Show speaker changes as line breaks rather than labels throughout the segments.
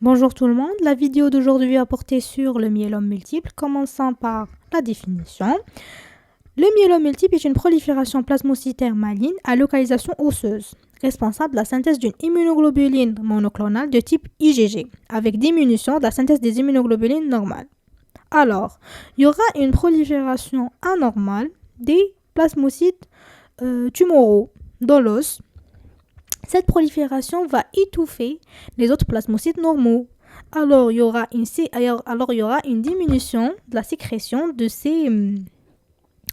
Bonjour tout le monde, la vidéo d'aujourd'hui va porter sur le myélome multiple, commençant par la définition. Le myélome multiple est une prolifération plasmocytaire maligne à localisation osseuse, responsable de la synthèse d'une immunoglobuline monoclonale de type IgG, avec diminution de la synthèse des immunoglobulines normales. Alors, il y aura une prolifération anormale des plasmocytes tumoraux dans l'os. Cette prolifération va étouffer les autres plasmocytes normaux. Alors, il y aura une diminution de la sécrétion de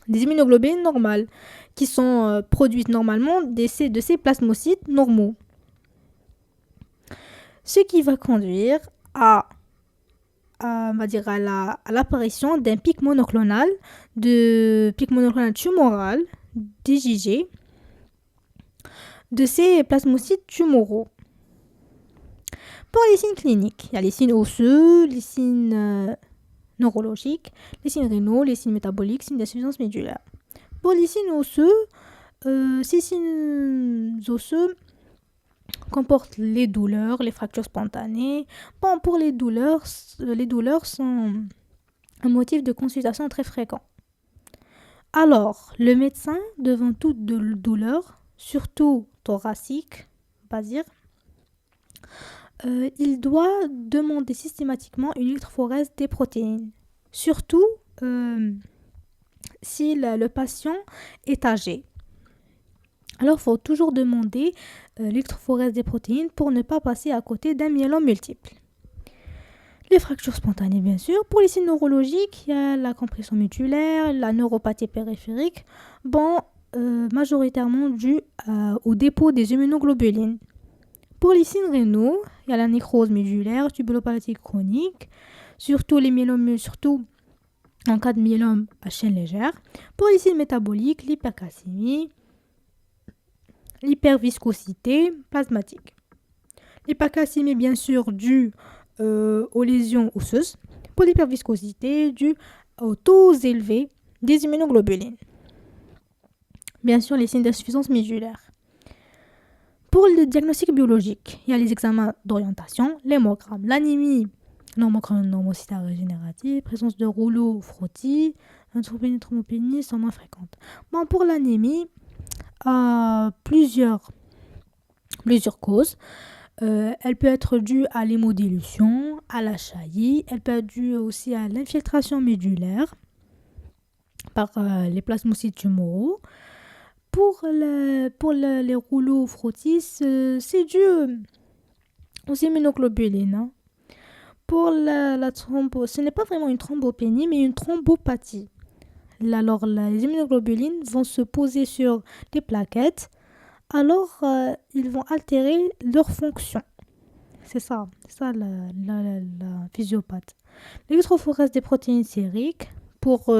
des immunoglobulines normales qui sont produites normalement de ces plasmocytes normaux. Ce qui va conduire à l'apparition d'un pic monoclonal tumoral d'IgG de ces plasmocytes tumoraux. Pour les signes cliniques, il y a les signes osseux, les signes neurologiques, les signes rénaux, les signes métaboliques, signes d'insuffisance médulaire. Pour les signes osseux, ces signes osseux comportent les douleurs, les fractures spontanées. Bon, pour les douleurs sont un motif de consultation très fréquent. Alors, le médecin, devant toute douleur, surtout thoracique, on va dire, il doit demander systématiquement une électrophorèse des protéines. Surtout si le patient est âgé. Alors, il faut toujours demander l'électrophorèse des protéines pour ne pas passer à côté d'un myélome multiple. Les fractures spontanées, bien sûr. Pour les signes neurologiques, il y a la compression musculaire, la neuropathie périphérique, majoritairement due au dépôt des immunoglobulines. Pour les signes rénaux, il y a la nécrose médulaire, tubulopathie chronique, surtout en cas de myélome à chaîne légère. Pour les signes métaboliques, l'hypercalcémie, l'hyperviscosité plasmatique. L'hypercalcémie, bien sûr, due aux lésions osseuses. Pour l'hyperviscosité, due aux taux élevés des immunoglobulines. Bien sûr, les signes d'insuffisance médulaire. Pour le diagnostic biologique, il y a les examens d'orientation, l'hémogramme, l'anémie, normocytaire régénérative, présence de rouleaux frottis, neutropénie, thrombopénie sont moins fréquentes. Bon, pour l'anémie, plusieurs causes. Elle peut être due à l'hémodilution, à la chaillie, elle peut être due aussi à l'infiltration médulaire par les plasmocytes tumoraux. Pour les rouleaux frottis, c'est dû aux immunoglobulines. Hein. Pour la ce n'est pas vraiment une thrombopénie, mais une thrombopathie. Alors, les immunoglobulines vont se poser sur les plaquettes, alors ils vont altérer leur fonction. C'est ça la physiopathe. L'électrophorèse des protéines sériques pour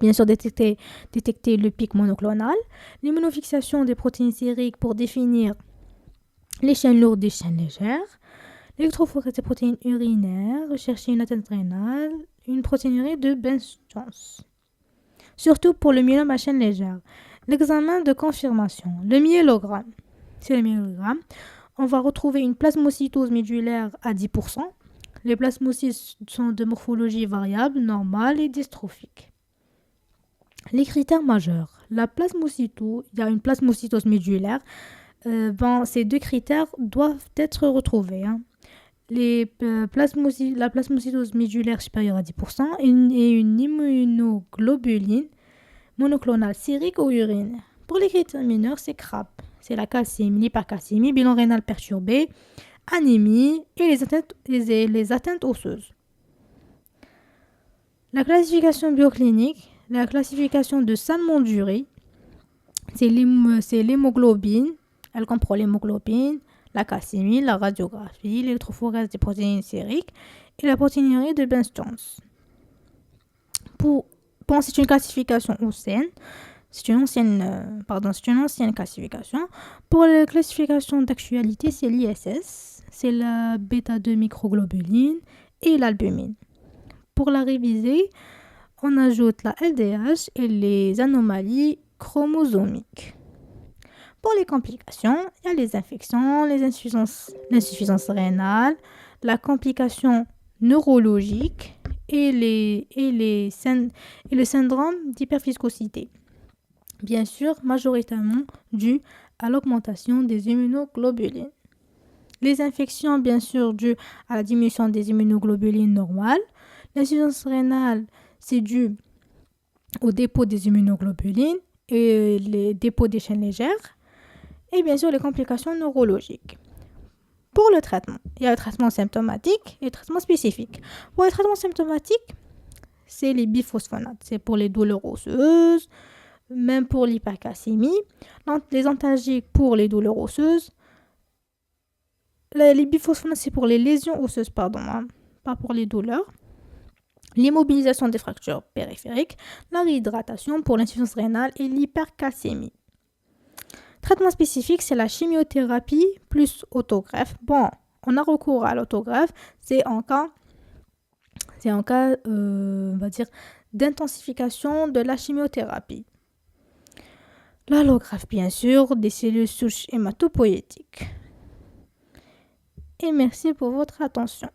bien sûr détecter le pic monoclonal, l'immunofixation des protéines sériques pour définir les chaînes lourdes des chaînes légères, l'électrophorèse des protéines urinaires, rechercher une atteinte rénale, une protéinurie de Bence-Jones. Surtout pour le myélome à chaîne légère. L'examen de confirmation, le myélogramme. C'est le myélogramme. On va retrouver une plasmocytose médulaire à 10%. Les plasmocytes sont de morphologie variable, normale et dystrophique. Les critères majeurs. Il y a une plasmocytose médulaire. Ces deux critères doivent être retrouvés. Hein. La plasmocytose médulaire supérieure à 10% et une immunoglobuline monoclonale sérique aux urines. Pour les critères mineurs, c'est CRAP. C'est la calcémie, l'hypercalcémie, bilan rénal perturbé, anémie et les atteintes osseuses. La classification bioclinique, la classification de Salmon-Dury, c'est l'hémoglobine. Elle comprend l'hémoglobine, la calcémie, la radiographie, l'électrophorèse des protéines sériques et la protéinurie de Bence-Jones. C'est une classification ancienne. C'est une ancienne classification. Pour la classification d'actualité, c'est l'ISS, c'est la bêta-2 microglobuline et l'albumine. Pour la réviser, on ajoute la LDH et les anomalies chromosomiques. Pour les complications, il y a les infections, l'insuffisance rénale, la complication neurologique et le syndrome d'hyperviscosité. Bien sûr, majoritairement dû à l'augmentation des immunoglobulines. Les infections, bien sûr, dues à la diminution des immunoglobulines normales. L'insuffisance rénale, c'est dû au dépôt des immunoglobulines et les dépôts des chaînes légères. Et bien sûr, les complications neurologiques. Pour le traitement, il y a le traitement symptomatique et le traitement spécifique. Pour le traitement symptomatique, c'est les biphosphonates. C'est pour les douleurs osseuses, même pour l'hypercalcémie. Les antalgiques pour les douleurs osseuses. Les biphosphonates, c'est pour les lésions osseuses, pas pour les douleurs. L'immobilisation des fractures périphériques, la réhydratation pour l'insuffisance rénale et l'hypercalcémie. Traitement spécifique, c'est la chimiothérapie plus autogreffe. Bon, on a recours à l'autogreffe, c'est en cas on va dire, d'intensification de la chimiothérapie. L'allographie, bien sûr, des cellules souches hématopoïétiques. Et merci pour votre attention.